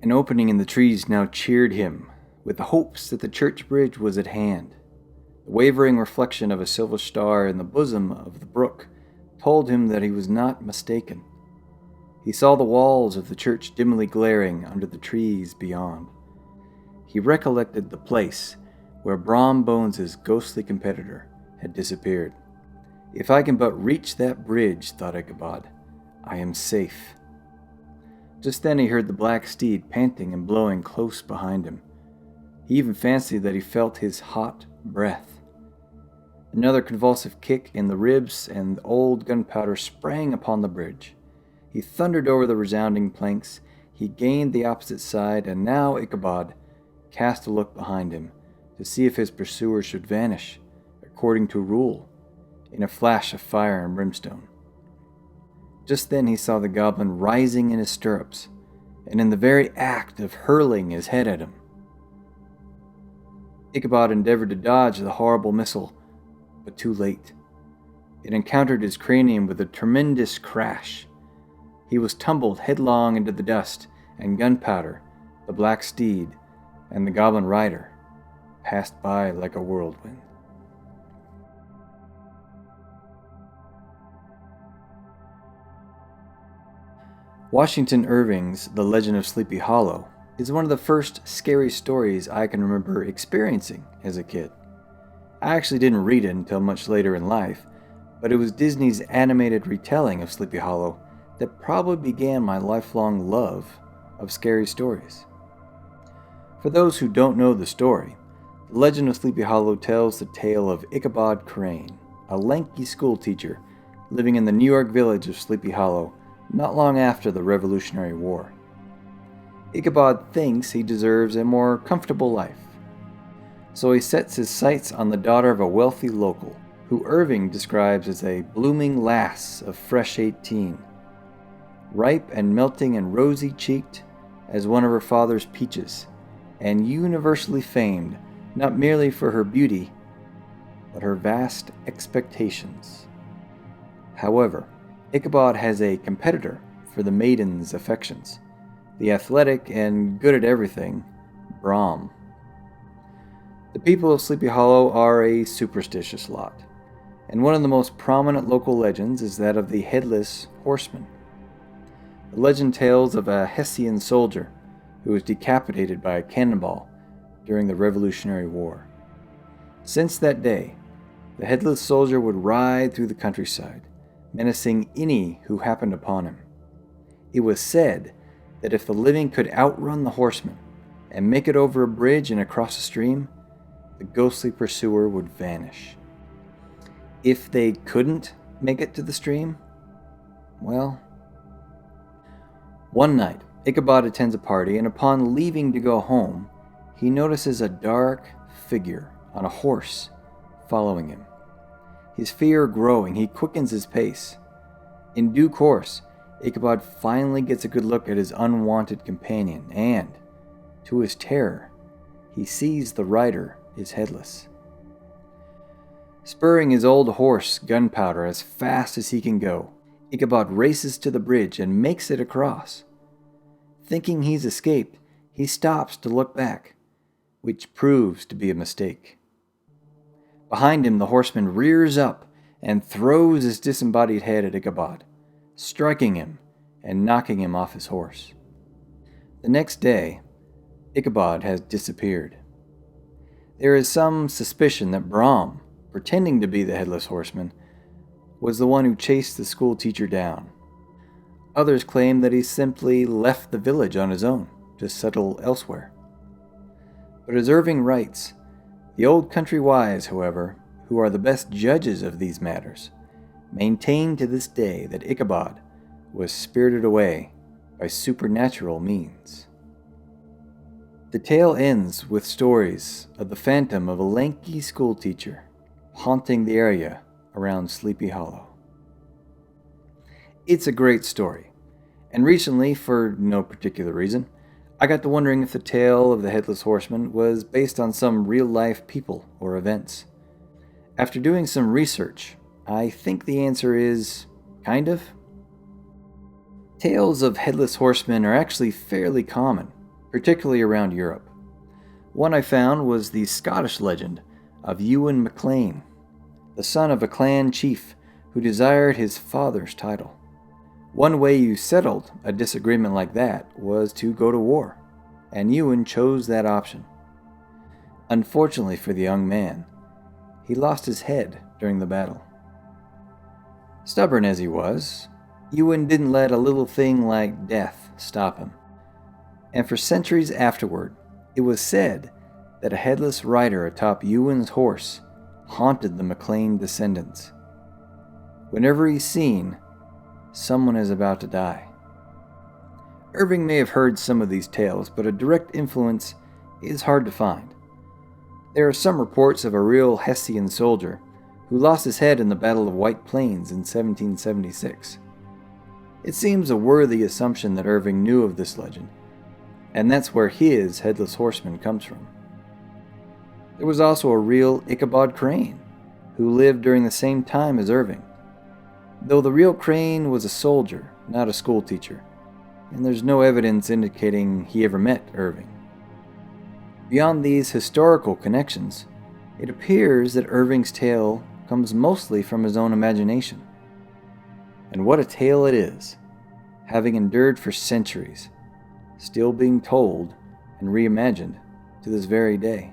An opening in the trees now cheered him, with the hopes that the church bridge was at hand. The wavering reflection of a silver star in the bosom of the brook told him that he was not mistaken. He saw the walls of the church dimly glaring under the trees beyond. He recollected the place where Brom Bones's ghostly competitor had disappeared. If I can but reach that bridge, thought Ichabod, I am safe. Just then he heard the black steed panting and blowing close behind him. He even fancied that he felt his hot breath. Another convulsive kick in the ribs, and old Gunpowder sprang upon the bridge. He thundered over the resounding planks. He gained the opposite side, and now Ichabod cast a look behind him to see if his pursuer should vanish, according to rule, in a flash of fire and brimstone. Just then he saw the goblin rising in his stirrups, and in the very act of hurling his head at him. Ichabod endeavored to dodge the horrible missile, but too late. It encountered his cranium with a tremendous crash. He was tumbled headlong into the dust, and Gunpowder, the black steed, and the goblin rider passed by like a whirlwind. Washington Irving's The Legend of Sleepy Hollow is one of the first scary stories I can remember experiencing as a kid. I actually didn't read it until much later in life, but it was Disney's animated retelling of Sleepy Hollow that probably began my lifelong love of scary stories. For those who don't know the story, The Legend of Sleepy Hollow tells the tale of Ichabod Crane, a lanky schoolteacher living in the New York village of Sleepy Hollow not long after the Revolutionary War. Ichabod thinks he deserves a more comfortable life, so he sets his sights on the daughter of a wealthy local, who Irving describes as a blooming lass of fresh 18, ripe and melting and rosy-cheeked as one of her father's peaches, and universally famed not merely for her beauty, but her vast expectations. However, Ichabod has a competitor for the maiden's affections, the athletic and good at everything, Brom. The people of Sleepy Hollow are a superstitious lot, and one of the most prominent local legends is that of the Headless Horseman. The legend tells of a Hessian soldier who was decapitated by a cannonball during the Revolutionary War. Since that day, the headless soldier would ride through the countryside, menacing any who happened upon him. It was said that if the living could outrun the horseman and make it over a bridge and across a stream, the ghostly pursuer would vanish. If they couldn't make it to the stream, well... One night, Ichabod attends a party, and upon leaving to go home, he notices a dark figure on a horse following him. His fear growing, he quickens his pace. In due course, Ichabod finally gets a good look at his unwanted companion, and, to his terror, he sees the rider is headless. Spurring his old horse, Gunpowder, as fast as he can go, Ichabod races to the bridge and makes it across. Thinking he's escaped, he stops to look back, which proves to be a mistake. Behind him, the horseman rears up and throws his disembodied head at Ichabod, striking him and knocking him off his horse. The next day, Ichabod has disappeared. There is some suspicion that Brom, pretending to be the Headless Horseman, was the one who chased the school teacher down. Others claim that he simply left the village on his own to settle elsewhere. But as Irving writes, the old country wise, however, who are the best judges of these matters, maintain to this day that Ichabod was spirited away by supernatural means. The tale ends with stories of the phantom of a lanky schoolteacher haunting the area around Sleepy Hollow. It's a great story, and recently, for no particular reason, I got to wondering if the tale of the Headless Horseman was based on some real-life people or events. After doing some research, I think the answer is kind of. Tales of Headless Horsemen are actually fairly common, particularly around Europe. One I found was the Scottish legend of Ewan MacLean, the son of a clan chief who desired his father's title. One way you settled a disagreement like that was to go to war, and Ewan chose that option. Unfortunately for the young man, he lost his head during the battle. Stubborn as he was, Ewan didn't let a little thing like death stop him. And for centuries afterward, it was said that a headless rider atop Ewan's horse haunted the MacLean descendants. Whenever he's seen, someone is about to die. Irving may have heard some of these tales, but a direct influence is hard to find. There are some reports of a real Hessian soldier who lost his head in the Battle of White Plains in 1776. It seems a worthy assumption that Irving knew of this legend, and that's where his Headless Horseman comes from. There was also a real Ichabod Crane, who lived during the same time as Irving, though the real Crane was a soldier, not a schoolteacher, and there's no evidence indicating he ever met Irving. Beyond these historical connections, it appears that Irving's tale comes mostly from his own imagination. And what a tale it is, having endured for centuries, still being told and reimagined to this very day.